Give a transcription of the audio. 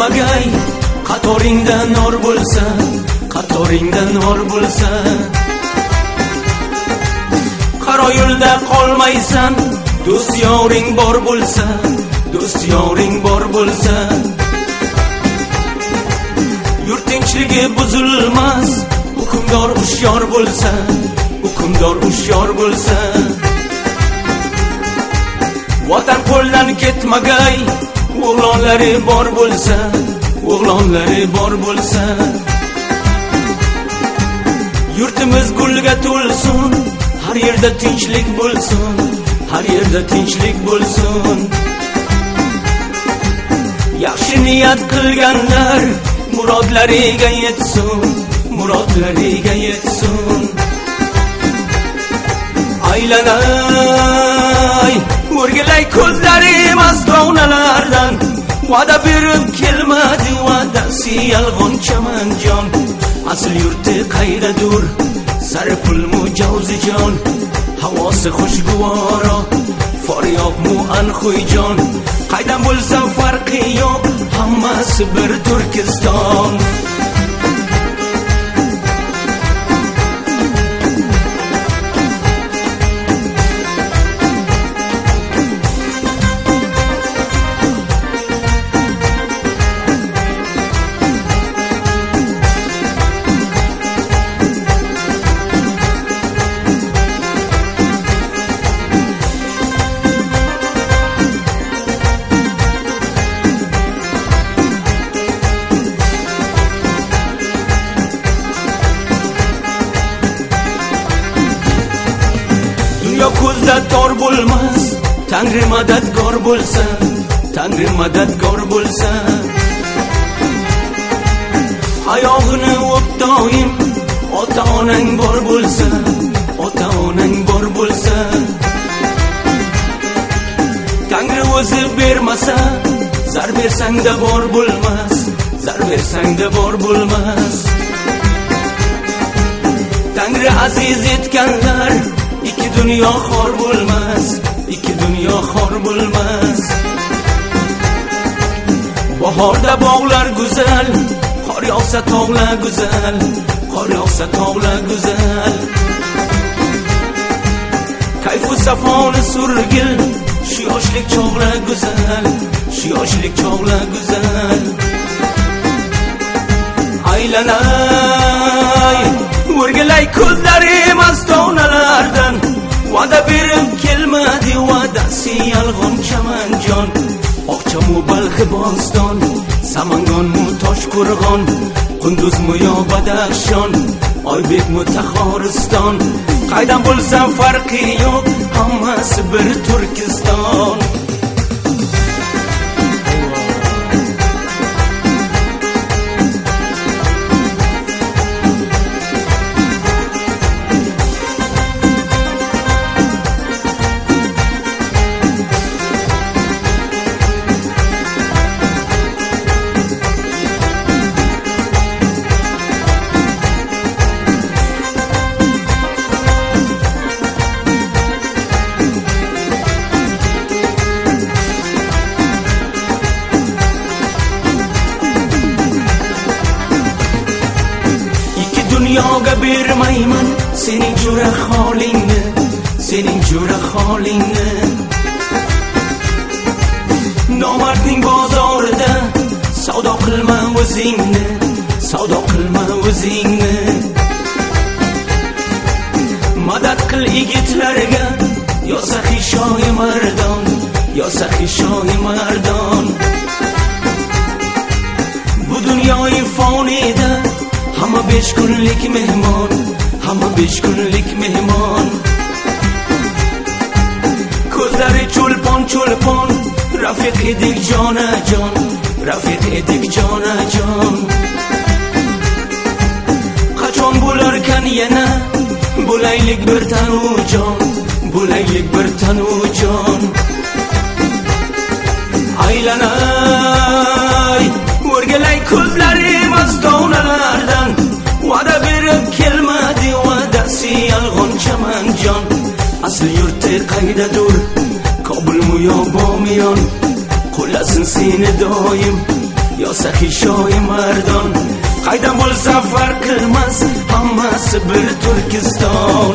bo'lmagay, qatoringda nor bo'lsa, qatoringda nor bo'lsa. Qaro yo'lda qolmaysan, do'st yoring bor bo'lsa, do'st yoring bor bo'lsa. Yurt tinchligi buzilmas, hukmdor hushyor bo'lsa, hukmdor hushyor bo'lsa. Vatan qo'ldan ketmagay, o'g'lonlari bor bo'lsa, o'g'lonlari bor bo'lsa. Yurtimiz gulga to'lsin, har yerda tinchlik bo'lsin, har yerda tinchlik bo'lsin. Yaxshi niyat qilganlar murodlariga yetsin, murodlariga yetsin. Aylanay, o'rgilay ko'zlarim azdonalardan, va'da berib kelmadi, va'dasi yolg'on chamanjon. Asl yurti qaydadur, sari pul mujavzijon, havosi xushguvoro, faryoq mu anxuyjon. Qaydan bo'lsa farqi yo'q, hammasi bir Turkiston. Ko'zda tor bo'lmas, Tangri madadkor bo'lsa, Tangri madadkor bo'lsa. Oyog'ini o'p doim, ota-onang bor bo'lsa, ota-onang bor bo'lsa. Tangri o'zi bermasa, zar bersangda bor bo'lmas, zar bersangda bor bo'lmas. Tangri aziz etganlar, ikki dunyo xor bo'lmas, ikki dunyo xor bo'lmas. Bahorda bog'lar go'zal, qor yog'sa tog'lar go'zal, qor yog'sa tog'lar go'zal. Kayfu safoni surgil, shu yoshlik chog'lar go'zal, shu yoshlik chog'lar go'zal. Aylanay, o'rgilay ko'zlarim azdonalardan, va'da berib kelmadi, va'dasi yolg'on chamanjon. Oqchamu Balxi Boston, Samangonmu Toshqo'rg'on, Qunduzmu yo Badaxshon, Oybekmu Taxoriston. Qaydan bo'lsa farqi yo'q, hammasi bir Turkiston. Dunyoga bermayman sening jura holingni, sening jura holingni. Nomardning bozorida savdo qilma o'zingni, savdo qilma o'zingni. Madad qil yigitlarga, yo saxiy shoyi mardon, yo saxiy shoyi mardon. Bu dunyoyi fonida hamma 5 kunlik mehmon, hamma 5 kunlik mehmon. Ko'zlari cho'lpon cho'lpon, rafiq edik jonajon, rafiq edik jonajon. Qachon bo'larkan yana bo'laylik bir tanujon, bo'laylik bir tanujon. Aylanay, o'rgilay ko'zlarim azdonalardan, va'da berib kelmadi, va'dasi yolg'on chamanjon. Asl yurti qaydadur, Kobulmu yo Bomiyon, qo'llasin seni doim, yo saxiy shoyi mardon qaydam bo'lsa farq qilmas hammasi bir Turkiston